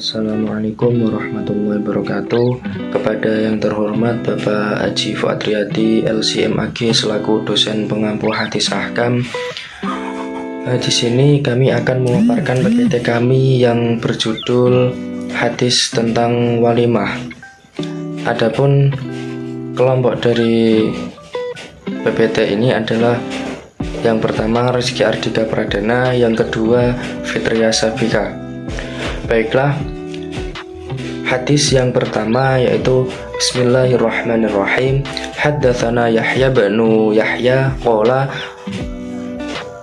Assalamualaikum warahmatullahi wabarakatuh. Kepada yang terhormat Bapak Haji Fuad Riyadi LCMAG selaku dosen pengampu hadis ahkam. Di sini kami akan memaparkan PPT kami yang berjudul hadis tentang walimah. Adapun kelompok dari PPT ini adalah yang pertama Rizky Ardika Pradana, yang kedua Fitria Sabika. Baiklah, hadis yang pertama yaitu Bismillahirrahmanirrahim. Haddatsana Yahya bin Yahya qala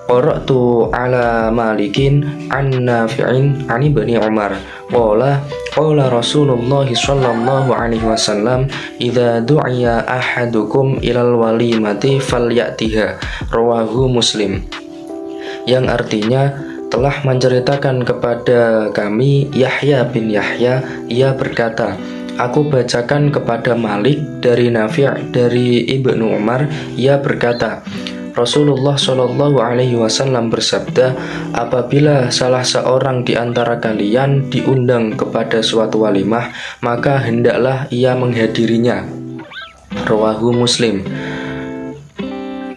qara'tu ala Malikin an Nafi'in an Ibni Umar qala qala Rasulullah sallallahu alaihi wasallam idza du'iya ahadukum ilal walimati falyatiha, rawahu Muslim. Yang artinya, telah menceritakan kepada kami Yahya bin Yahya, ia berkata, aku bacakan kepada Malik dari Nafi' dari Ibnu Umar, ia berkata, Rasulullah Shallallahu Alaihi Wasallam bersabda, apabila salah seorang di antara kalian diundang kepada suatu walimah, maka hendaklah ia menghadirinya, rawahu Muslim.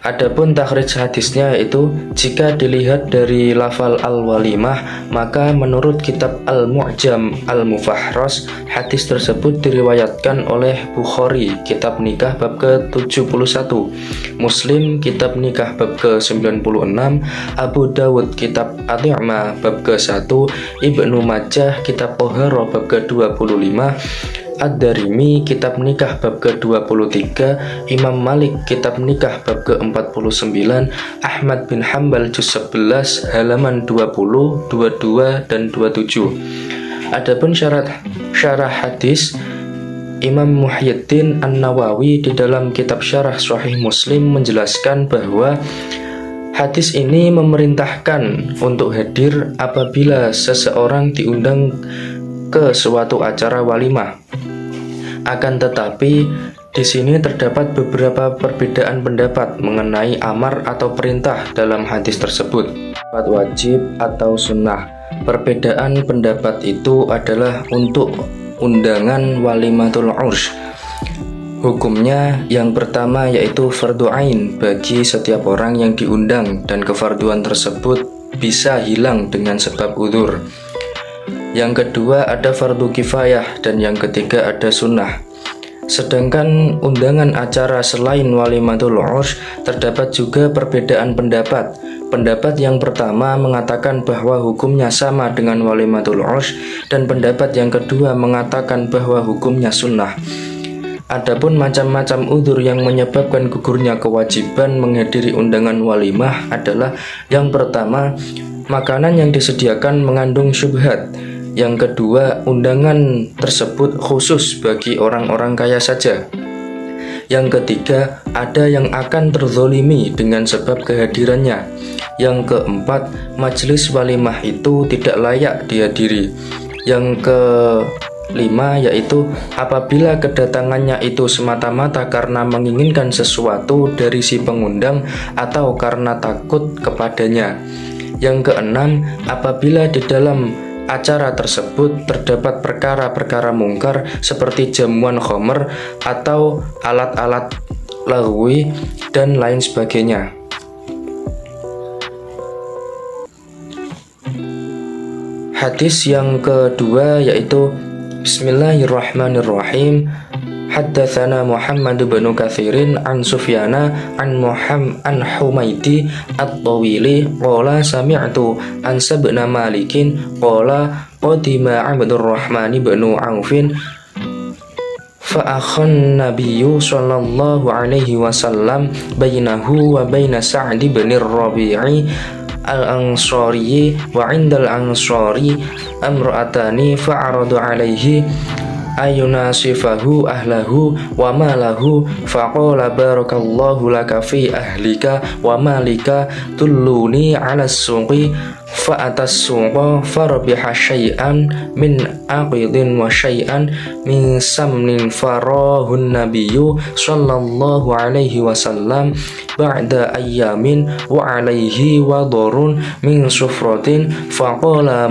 Adapun takhrij hadisnya yaitu, jika dilihat dari lafal al-walimah, maka menurut kitab Al-Mu'jam Al-Mufahras, hadis tersebut diriwayatkan oleh Bukhari, kitab nikah bab ke-71, Muslim, kitab nikah bab ke-96, Abu Dawud, kitab At-Ti'mah bab ke-1, Ibnu Majah, kitab Tohara bab ke-25, Ad-Darimi, kitab nikah bab ke-23, Imam Malik, kitab nikah bab ke-49, Ahmad bin Hanbal juz 11 halaman 20, 22 dan 27. Adapun syarah hadis, Imam Muhyiddin An-Nawawi di dalam kitab Syarah Sahih Muslim menjelaskan bahwa hadis ini memerintahkan untuk hadir apabila seseorang diundang ke suatu acara walimah. Akan tetapi di sini terdapat beberapa perbedaan pendapat mengenai amar atau perintah dalam hadis tersebut, wajib atau sunnah. Perbedaan pendapat itu adalah untuk undangan walimatul urs. Hukumnya yang pertama yaitu fardu ain bagi setiap orang yang diundang, dan kefarduan tersebut bisa hilang dengan sebab udzur. Yang kedua ada fardu kifayah, dan yang ketiga ada sunnah. Sedangkan undangan acara selain walimatul urs terdapat juga perbedaan pendapat. Pendapat yang pertama mengatakan bahwa hukumnya sama dengan walimatul urs, dan pendapat yang kedua mengatakan bahwa hukumnya sunnah. Adapun macam-macam udzur yang menyebabkan gugurnya kewajiban menghadiri undangan walimah adalah, yang pertama, makanan yang disediakan mengandung syubhat. Yang kedua, undangan tersebut khusus bagi orang-orang kaya saja. Yang ketiga, ada yang akan terzolimi dengan sebab kehadirannya. Yang keempat, majelis walimah itu tidak layak dihadiri. Yang kelima yaitu, apabila kedatangannya itu semata-mata karena menginginkan sesuatu dari si pengundang atau karena takut kepadanya. Yang keenam, apabila di dalam acara tersebut terdapat perkara-perkara mungkar seperti jamuan khamr atau alat-alat laghwi dan lain sebagainya. Hadis yang kedua yaitu Bismillahirrahmanirrahim. Haddatsana Muhammad bin Katsirin an Sufyana an Humaydi at-Tawili qala sami'tu an Sabna Malikin qala qadima Abdurrahman bin Aufin fa akhan nabiyyu sallallahu alaihi wasallam bainahu wa baina Sa'd bin Rabi'i al-Ansari wa 'indal Ansari amra'atani fa'aradu alaihi ayunasifahu ahlahu wa malahu faqala barakallahu laka fi ahlika wa malika tulluni ala suqi fa'atas suqa farabiha syai'an min aqidin wa syai'an min samnin farahun nabiyyu sallallahu alaihi wasallam ba'da ayyamin wa alaihi wadurun min sufratin faqala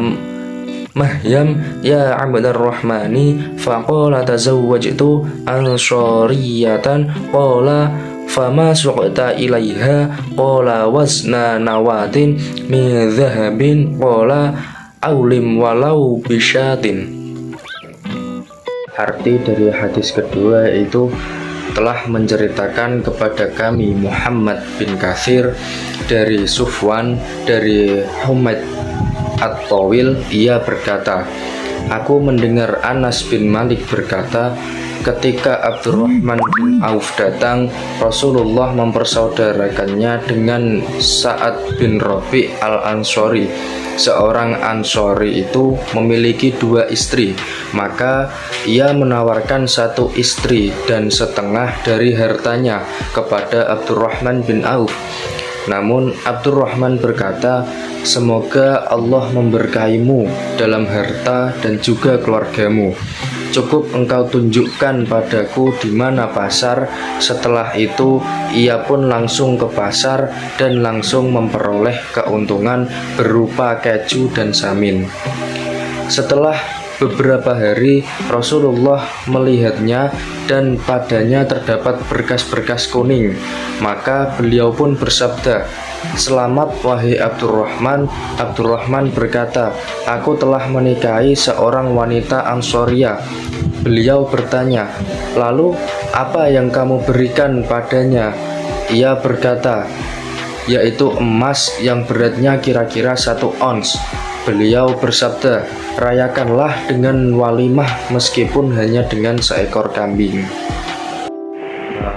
Mahyam ya Abdar Rahmani faqala tazawwajtu anshariyatan qala fama suqta ilaiha qala wazna nawatin min dhahabin qala aulim walau bisyatin. Arti dari hadis kedua itu telah menceritakan kepada kami Muhammad bin Katsir dari Sufwan dari Humaid At-Tawil, ia berkata, aku mendengar Anas bin Malik berkata, ketika Abdurrahman bin Auf datang, Rasulullah mempersaudarakannya dengan Sa'ad bin Rabi' al-Ansori. Seorang Ansori itu memiliki 2 istri, maka ia menawarkan 1 istri dan setengah dari hartanya kepada Abdurrahman bin Auf. Namun Abdurrahman berkata, semoga Allah memberkahimu dalam harta dan juga keluargamu. Cukup engkau tunjukkan padaku di mana pasar. Setelah itu ia pun langsung ke pasar dan langsung memperoleh keuntungan berupa keju dan samin. Setelah beberapa hari Rasulullah melihatnya dan padanya terdapat berkas-berkas kuning. Maka beliau pun bersabda, selamat wahai Abdurrahman. Abdurrahman berkata, aku telah menikahi seorang wanita Ansoria. Beliau bertanya, lalu apa yang kamu berikan padanya? Ia berkata, yaitu emas yang beratnya kira-kira 1 ons. Beliau bersabda, rayakanlah dengan walimah meskipun hanya dengan seekor kambing.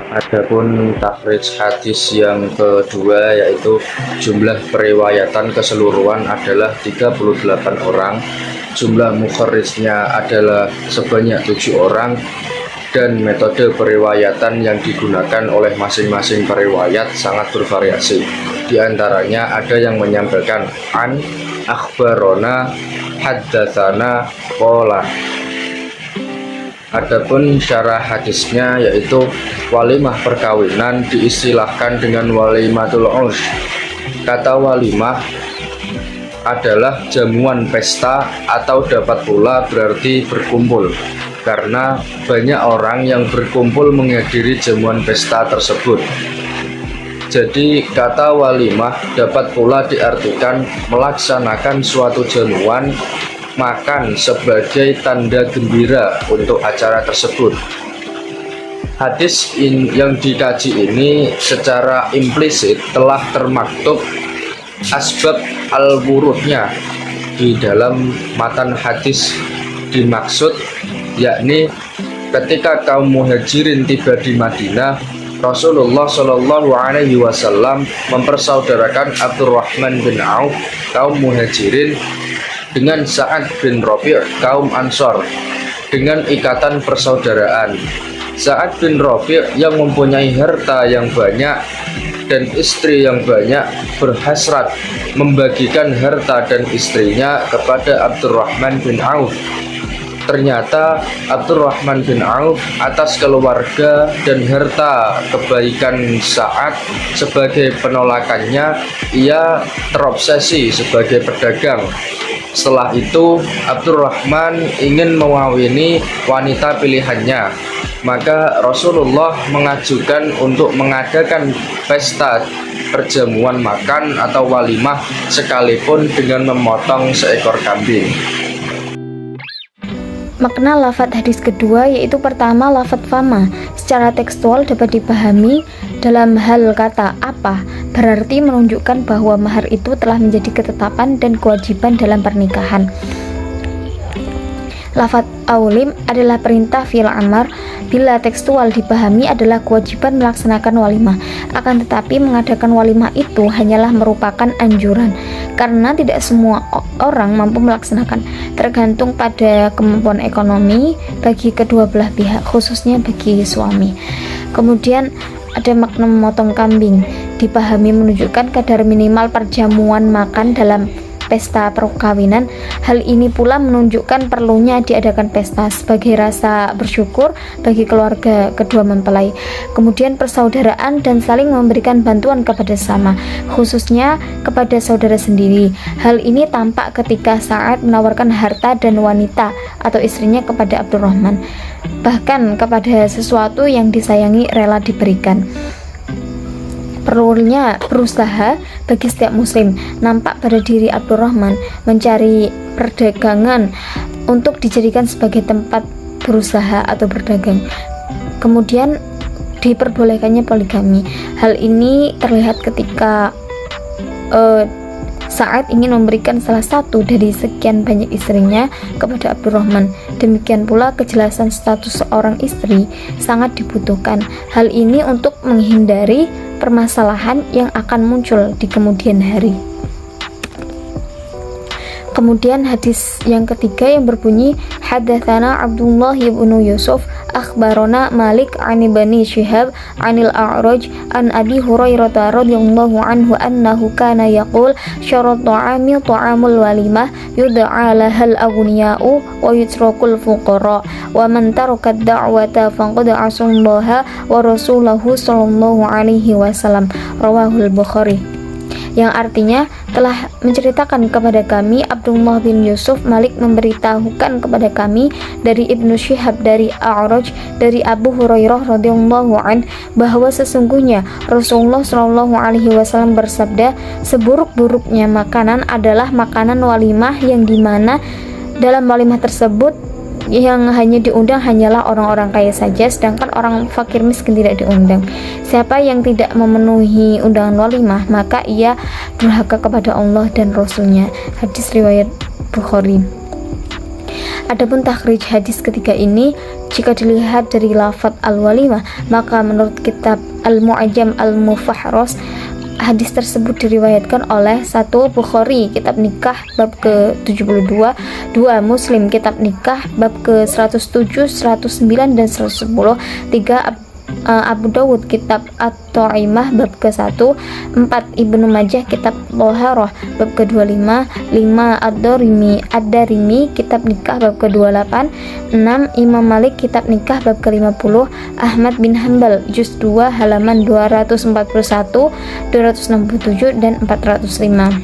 Adapun takhrij hadis yang kedua, yaitu jumlah periwayatan keseluruhan adalah 38 orang, jumlah mukharrijnya adalah sebanyak 7 orang, dan metode periwayatan yang digunakan oleh masing-masing periwayat sangat bervariasi. Di antaranya ada yang menyampaikan an, akhbarona, haddatsana, qala. Adapun syarah hadisnya yaitu walimah perkawinan diistilahkan dengan walimatul urs. Kata walimah adalah jamuan pesta atau dapat pula berarti berkumpul, karena banyak orang yang berkumpul menghadiri jamuan pesta tersebut. Jadi kata walimah dapat pula diartikan melaksanakan suatu jamuan makan sebagai tanda gembira untuk acara tersebut. Hadis yang dikaji ini secara implisit telah termaktub asbab al-wurudnya di dalam matan hadis. Dimaksud yakni ketika kaum muhajirin tiba di Madinah, Rasulullah Shallallahu Alaihi Wasallam mempersaudarakan Abdurrahman bin Auf kaum muhajirin dengan Sa'ad bin Rabi' kaum Ansor dengan ikatan persaudaraan. Sa'ad bin Rabi' yang mempunyai harta yang banyak dan istri yang banyak berhasrat membagikan harta dan istrinya kepada Abdurrahman bin Auf. Ternyata Abdurrahman bin Auf atas keluarga dan harta kebaikan Sa'ad sebagai penolakannya, ia terobsesi sebagai pedagang. Setelah itu Abdurrahman ingin mengawini wanita pilihannya, maka Rasulullah mengajukan untuk mengadakan pesta perjamuan makan atau walimah sekalipun dengan memotong seekor kambing. Makna lafadz hadis kedua yaitu pertama, lafadz fama secara tekstual dapat dipahami dalam hal kata apa, berarti menunjukkan bahwa mahar itu telah menjadi ketetapan dan kewajiban dalam pernikahan. Lafadz aulim adalah perintah fi'il amar, bila tekstual dipahami adalah kewajiban melaksanakan walimah. Akan tetapi mengadakan walimah itu hanyalah merupakan anjuran, karena tidak semua orang mampu melaksanakan, tergantung pada kemampuan ekonomi bagi kedua belah pihak, khususnya bagi suami. Kemudian ada makna memotong kambing, dipahami menunjukkan kadar minimal perjamuan makan dalam pesta perkawinan. Hal ini pula menunjukkan perlunya diadakan pesta sebagai rasa bersyukur bagi keluarga kedua mempelai. Kemudian persaudaraan dan saling memberikan bantuan kepada sesama, khususnya kepada saudara sendiri. Hal ini tampak ketika Sa'ad menawarkan harta dan wanita atau istrinya kepada Abdurrahman. Bahkan kepada sesuatu yang disayangi rela diberikan. Perlunya berusaha bagi setiap muslim nampak pada diri Abdurrahman mencari perdagangan untuk dijadikan sebagai tempat berusaha atau berdagang. Kemudian diperbolehkannya poligami. Hal ini terlihat ketika Sa'ad ingin memberikan salah satu dari sekian banyak istrinya kepada Abdurrahman. Demikian pula kejelasan status seorang istri sangat dibutuhkan. Hal ini untuk menghindari permasalahan yang akan muncul di kemudian hari. Kemudian hadis yang ketiga yang berbunyi Haddatsana Abdullah ibnu Yusuf akhbarona Malik an Bani Syihab anil A'raj an Abi Hurairah radhiyallahu anhu annahu kana yaqul syarat ta'ami ta'amul walimah yud'a lahal aghniya'u wa yutrakul fuqara wa man taraka ad-da'wata faqad asallaha wa rasulahu sallallahu alaihi wasallam, rawahul Bukhari. Yang artinya telah menceritakan kepada kami Abdullah bin Yusuf, Malik memberitahukan kepada kami dari Ibnu Syihab dari A'raj dari Abu Hurairah radhiyallahu an bahwa sesungguhnya Rasulullah shallallahu alaihi wasallam bersabda, seburuk-buruknya makanan adalah makanan walimah yang dimana dalam walimah tersebut yang hanya diundang hanyalah orang-orang kaya saja, sedangkan orang fakir miskin tidak diundang. Siapa yang tidak memenuhi undangan walimah, maka ia durhaka kepada Allah dan Rasulnya. Hadis riwayat Bukhari. Adapun takhrij hadis ketiga ini, jika dilihat dari lafaz al-walimah, maka menurut kitab Al-Mu'jam Al-Mufahros, hadis tersebut diriwayatkan oleh 1. Bukhari kitab nikah bab ke-72, 2. Muslim kitab nikah bab ke-107, 109 dan 110, 3. Abu Dawud kitab At-Ta'imah bab ke-1, 4. Ibnu Majah kitab Loharoh bab ke-25, 5. Ad-Darimi kitab nikah bab ke-28, 6. Imam Malik kitab nikah bab ke-50, Ahmad bin Hanbal juz 2 halaman 241, 267 dan 405.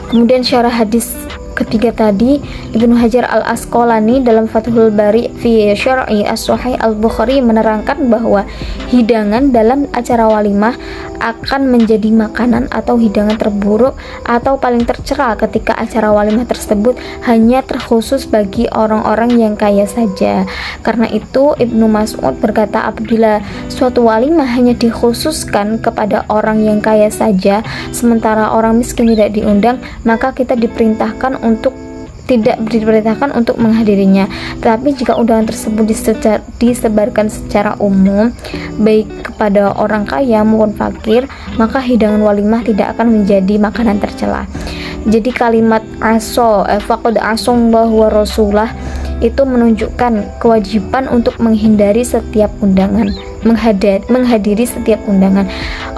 Kemudian syarah hadis ketiga tadi, Ibnu Hajar Al-Asqalani dalam Fathul Bari fi Syar'i As-Sahih Al-Bukhari menerangkan bahwa hidangan dalam acara walimah akan menjadi makanan atau hidangan terburuk atau paling tercela ketika acara walimah tersebut hanya terkhusus bagi orang-orang yang kaya saja. Karena itu Ibnu Mas'ud berkata, apabila suatu walimah hanya dikhususkan kepada orang yang kaya saja sementara orang miskin tidak diundang, maka kita tidak diperintahkan untuk menghadirinya. Tetapi jika undangan tersebut disebarkan secara umum baik kepada orang kaya maupun fakir, maka hidangan walimah tidak akan menjadi makanan tercela. Jadi kalimat faqad asallahu wa rasulah itu menunjukkan kewajiban untuk menghindari setiap undangan, menghadiri setiap undangan.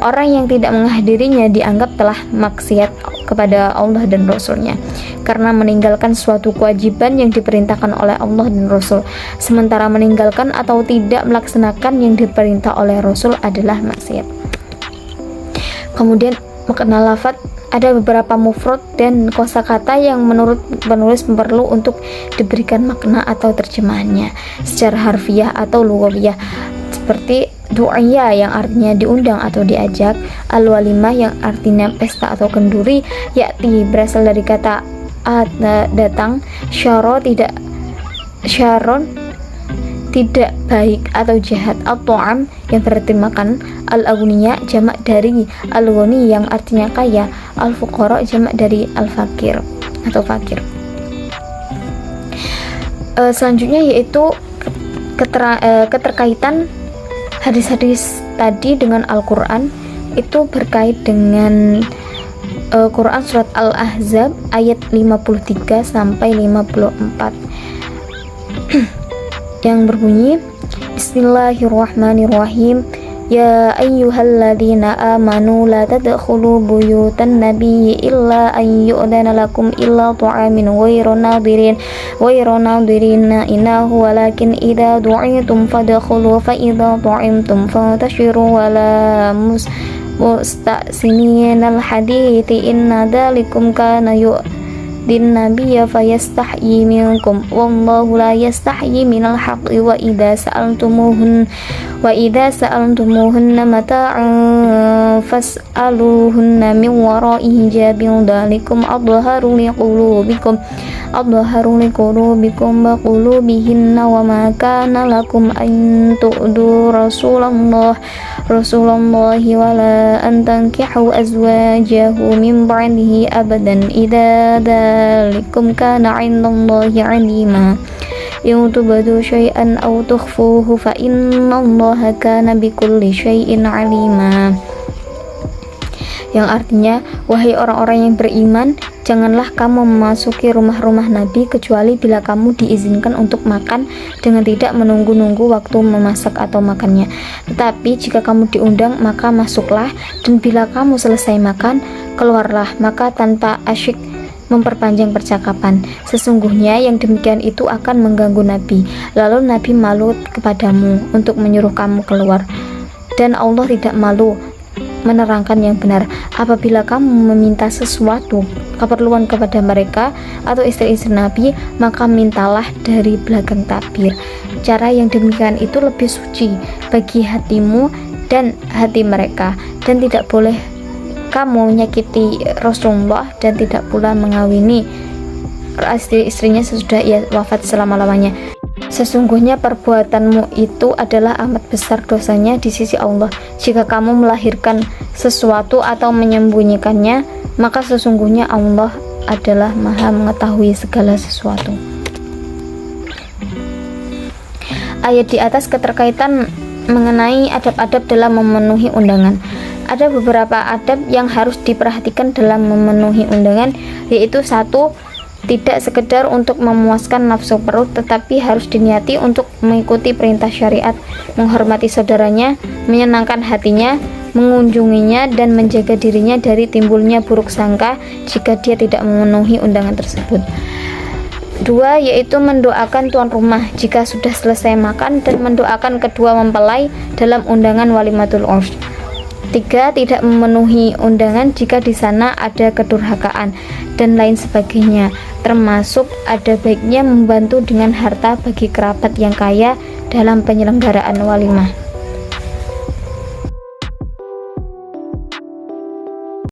Orang yang tidak menghadirinya dianggap telah maksiat kepada Allah dan Rasulnya karena meninggalkan suatu kewajiban yang diperintahkan oleh Allah dan Rasul, sementara meninggalkan atau tidak melaksanakan yang diperintah oleh Rasul adalah maksiat. Kemudian makna lafaz, ada beberapa mufrad dan kosakata yang menurut penulis perlu untuk diberikan makna atau terjemahannya secara harfiah atau lughawiyah, seperti du'ya yang artinya diundang atau diajak, al-walimah yang artinya pesta atau kenduri, yakti berasal dari kata datang, syaron tidak baik atau jahat, at-ta'am yang berarti makan, al-aghniya jamak dari al-ghani yang artinya kaya, al-fuqara jamak dari al-fakir atau fakir. Selanjutnya yaitu keterkaitan hadis-hadis tadi dengan Al-Quran, itu berkait dengan Quran surat Al-Ahzab ayat 53 sampai 54 yang berbunyi, Bismillahirrahmanirrahim, Ya ayyuhalladzina amanu la tadkhulu buyutan nabiyyi illa an yu'dana lakum illa ta'amin ghairu nadirin innahu walakin idza du'itum fadkhulu fa idza ta'imtum fantashiru wa la musta'sinina al-hadithi inna dhalikum kana yu'din nabiyya fayastahyi minkum wallahu la yastahyi minal haqqi wa idza sa'altumuhunna mata'an fas'aluhunna min wara'i hijabin dhalikum adharu liqulubikum wa qulubihinna wa ma kana lakum an tu'du rasulallahi wa la an tankihu azwajahu min ba'dihi abadan idza dhalikum kana 'indallahi 'alima in tubdu syai'an aw tukhfuhu fa innallaha kana bikulli syai'in 'alima. Yang artinya, wahai orang-orang yang beriman, janganlah kamu memasuki rumah-rumah Nabi kecuali bila kamu diizinkan untuk makan dengan tidak menunggu-nunggu waktu memasak atau makannya. Tetapi jika kamu diundang, maka masuklah, dan bila kamu selesai makan, keluarlah, maka tanpa asyik memperpanjang percakapan. Sesungguhnya yang demikian itu akan mengganggu Nabi. Lalu Nabi malu kepadamu untuk menyuruh kamu keluar, dan Allah tidak malu menerangkan yang benar. Apabila kamu meminta sesuatu keperluan kepada mereka atau istri-istri Nabi, maka mintalah dari belakang takbir. Cara yang demikian itu lebih suci bagi hatimu dan hati mereka, dan tidak boleh kamu menyakiti Rasulullah dan tidak pula mengawini istri-istrinya sesudah ia wafat selama-lamanya. Sesungguhnya perbuatanmu itu adalah amat besar dosanya di sisi Allah. Jika kamu melahirkan sesuatu atau menyembunyikannya, maka sesungguhnya Allah adalah Maha mengetahui segala sesuatu. Ayat di atas keterkaitan mengenai adab-adab dalam memenuhi undangan. Ada beberapa adab yang harus diperhatikan dalam memenuhi undangan, yaitu 1. Tidak sekedar untuk memuaskan nafsu perut, tetapi harus diniati untuk mengikuti perintah syariat, menghormati saudaranya, menyenangkan hatinya, mengunjunginya, dan menjaga dirinya dari timbulnya buruk sangka jika dia tidak memenuhi undangan tersebut. 2. Yaitu mendoakan tuan rumah jika sudah selesai makan, dan mendoakan kedua mempelai dalam undangan walimatul urs. 3. Tidak memenuhi undangan jika di sana ada kedurhakaan dan lain sebagainya, termasuk ada baiknya membantu dengan harta bagi kerabat yang kaya dalam penyelenggaraan walimah.